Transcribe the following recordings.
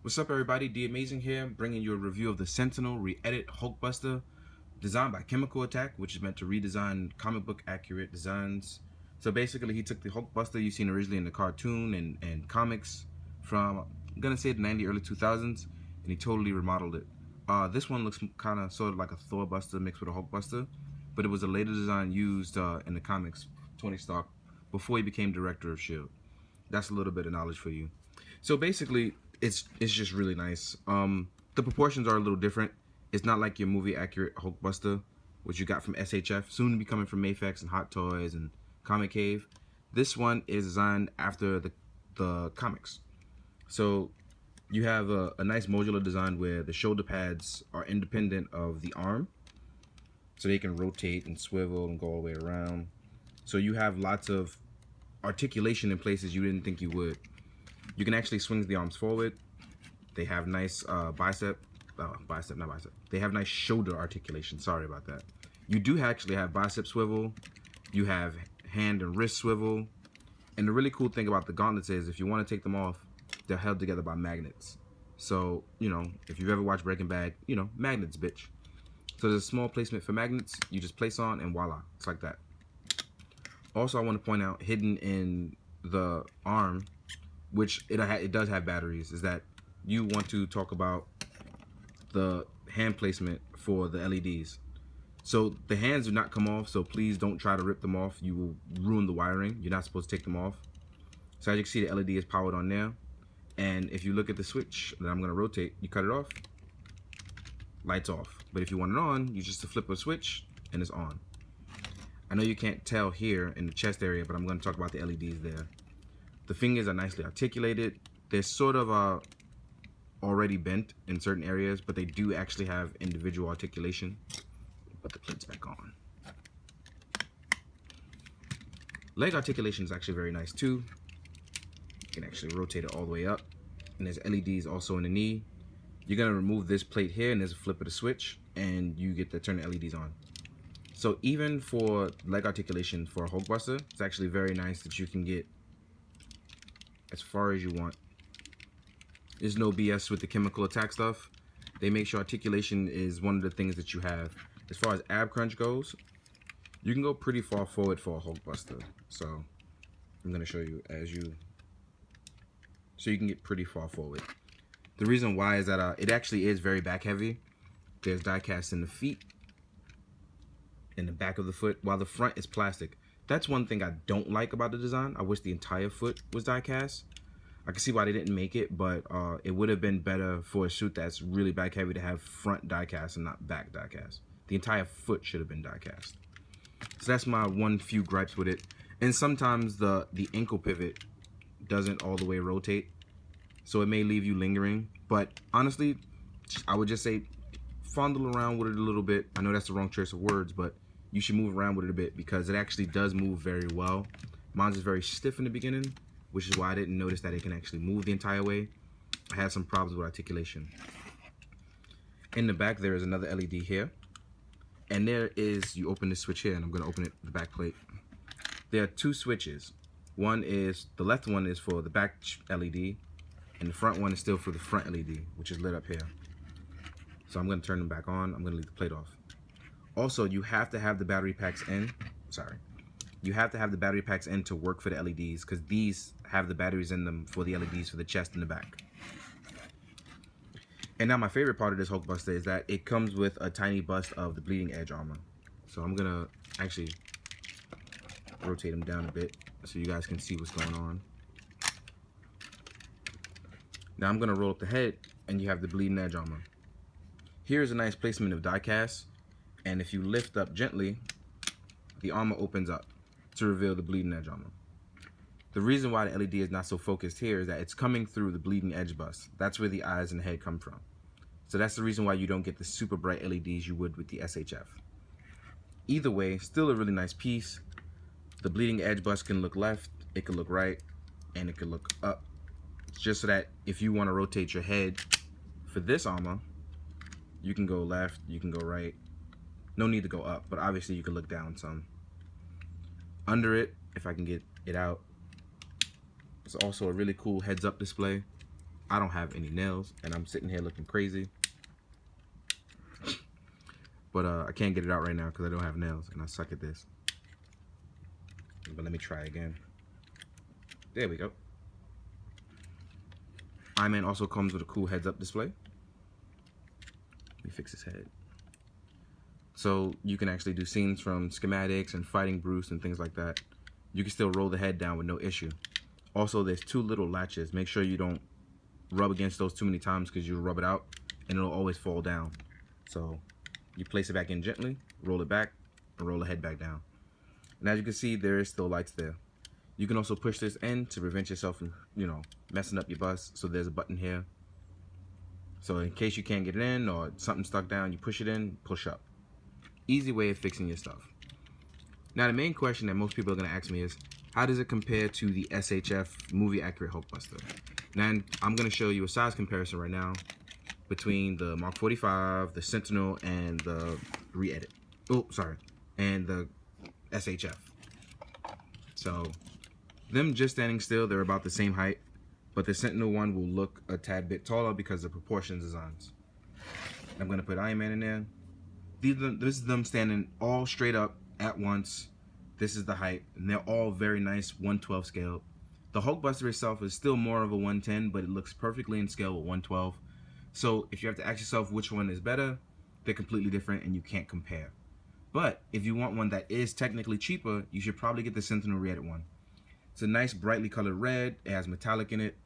What's up, everybody? D Amazing here, bringing you a review of the Sentinel re-edit Hulkbuster, designed by Chemical Attack, which is meant to redesign comic book accurate designs. So basically, he took the Hulkbuster you've seen originally in the cartoon and comics from, I'm gonna say, the 90s, early 2000s, and he totally remodeled it. This one looks kind of sort of like a Thor Buster mixed with a Hulkbuster, but it was a later design used in the comics, Tony Stark, before he became director of S.H.I.E.L.D. That's a little bit of knowledge for you. So basically, it's just really nice. The proportions are a little different. It's not like your movie accurate Hulkbuster, which you got from SHF, soon to be coming from Mafex and Hot Toys and Comic Cave. This one is designed after the comics. So you have a nice modular design where the shoulder pads are independent of the arm, so they can rotate and swivel and go all the way around. So you have lots of articulation in places you didn't think you would. You can actually swing the arms forward. They have nice bicep. They have nice shoulder articulation. Sorry about that. You do actually have bicep swivel. You have hand and wrist swivel. And the really cool thing about the gauntlets is if you want to take them off, they're held together by magnets. So, you know, if you've ever watched Breaking Bad, you know, magnets, bitch. So there's a small placement for magnets. You just place on and voila. It's like that. Also, I want to point out, hidden in the arm, which it does have batteries, is that you want to talk about the hand placement for the LEDs. So the hands do not come off, so please don't try to rip them off. You will ruin the wiring. You're not supposed to take them off. So as you can see, the LED is powered on there. And if you look at the switch that I'm going to rotate, you cut it off, lights off. But if you want it on, you just flip a switch and it's on. I know you can't tell here in the chest area, but I'm going to talk about the LEDs there. The fingers are nicely articulated. They're sort of already bent in certain areas, but they do actually have individual articulation. Put the plates back on. Leg articulation is actually very nice too. You can actually rotate it all the way up. And there's LEDs also in the knee. You're gonna remove this plate here, and there's a flip of the switch, and you get to turn the LEDs on. So even for leg articulation for a Hulkbuster, it's actually very nice that you can get as far as you want. There's no BS with the Chemical Attack stuff. They make sure articulation is one of the things that you have. As far as ab crunch goes, you can go pretty far forward for a Hulkbuster. So I'm gonna show you so you can get pretty far forward. The reason why is that it actually is very back heavy. There's die cast in the feet, in the back of the foot, while the front is plastic. That's one thing I don't like about the design. I wish the entire foot was die cast. I can see why they didn't make it, but it would have been better for a suit that's really back heavy to have front die cast and not back die cast. The entire foot should have been die cast. So that's my few gripes with it. And sometimes the ankle pivot doesn't all the way rotate, so it may leave you lingering. But honestly, I would just say fondle around with it a little bit. I know that's the wrong choice of words, but you should move around with it a bit because it actually does move very well. Mine's is very stiff in the beginning, which is why I didn't notice that it can actually move the entire way. I had some problems with articulation. In the back, there is another LED here. And there is, you open this switch here, and I'm gonna open it, the back plate. There are two switches. One is, the left one is for the back LED, and the front one is still for the front LED, which is lit up here. So I'm gonna turn them back on. I'm gonna leave the plate off. Also, you have to have the battery packs in. You have to have the battery packs in to work for the LEDs, because these have the batteries in them for the LEDs for the chest and the back. And now my favorite part of this Hulkbuster is that it comes with a tiny bust of the bleeding edge armor. So I'm gonna actually rotate them down a bit so you guys can see what's going on. Now I'm gonna roll up the head, and you have the bleeding edge armor. Here's a nice placement of die cast, and if you lift up gently, the armor opens up to reveal the bleeding edge armor. The reason why the LED is not so focused here is that it's coming through the bleeding edge bust. That's where the eyes and the head come from. So that's the reason why you don't get the super bright LEDs you would with the SHF. Either way, still a really nice piece. The bleeding edge bust can look left, it can look right, and it can look up. Just so that if you want to rotate your head for this armor, you can go left, you can go right. No need to go up, but obviously you can look down some. Under it, if I can get it out, it's also a really cool heads-up display. I don't have any nails, and I'm sitting here looking crazy. But I can't get it out right now because I don't have nails, and I suck at this. But let me try again. There we go. Iron Man also comes with a cool heads-up display. Let me fix his head. So you can actually do scenes from schematics and fighting Bruce and things like that. You can still roll the head down with no issue. Also, there's 2 little latches. Make sure you don't rub against those too many times because you'll rub it out and it'll always fall down. So you place it back in gently, roll it back, and roll the head back down. And as you can see, there is still lights there. You can also push this in to prevent yourself from, messing up your bus. So there's a button here. So in case you can't get it in or something stuck down, you push it in, push up. Easy way of fixing your stuff. Now the main question that most people are going to ask me is, how does it compare to the SHF movie accurate Hulkbuster? Now I'm going to show you a size comparison right now between the Mark 45, the Sentinel, and the re-edit. And the SHF. So them just standing still, they're about the same height, but the Sentinel one will look a tad bit taller because of proportions designs. I'm going to put Iron Man in there. This is them standing all straight up at once. This is the height, and they're all very nice 1/12 scale. The Hulkbuster itself is still more of a 110, but it looks perfectly in scale with 1/12. So if you have to ask yourself which one is better, they're completely different and you can't compare. But if you want one that is technically cheaper, you should probably get the Sentinel re-edit one. It's a nice brightly colored red. It has metallic in it,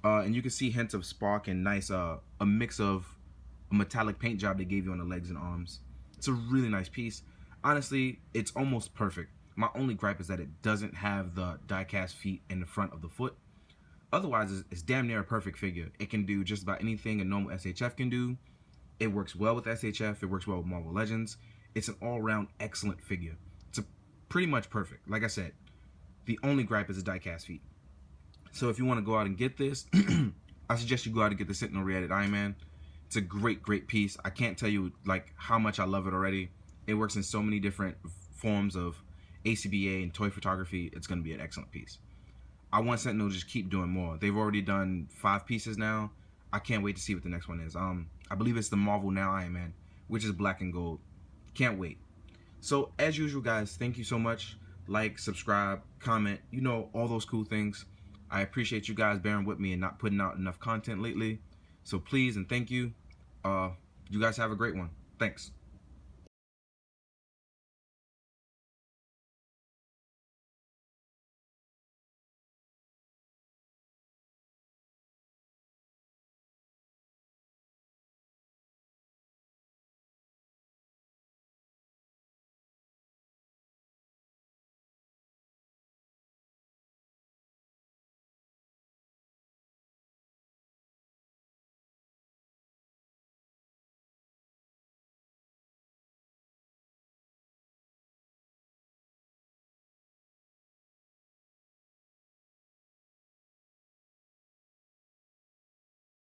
and you can see hints of spark and nice a mix of a metallic paint job they gave you on the legs and arms. It's a really nice piece. Honestly, it's almost perfect. My only gripe is that it doesn't have the die-cast feet in the front of the foot. Otherwise, it's damn near a perfect figure. It can do just about anything a normal SHF can do. It works well with SHF. It works well with Marvel Legends. It's an all-around excellent figure. It's pretty much perfect. Like I said, the only gripe is the die-cast feet. So if you want to go out and get this, I suggest you go out and get the Sentinel re-edit Iron Man. It's a great, great piece. I can't tell you how much I love it already. It works in so many different forms of ACBA and toy photography. It's going to be an excellent piece. I want Sentinel to just keep doing more. They've already done 5 pieces now. I can't wait to see what the next one is. I believe it's the Marvel Now Iron Man, which is black and gold. Can't wait. So as usual, guys, thank you so much. Like, subscribe, comment, all those cool things. I appreciate you guys bearing with me and not putting out enough content lately. So please and thank you. You guys have a great one. Thanks.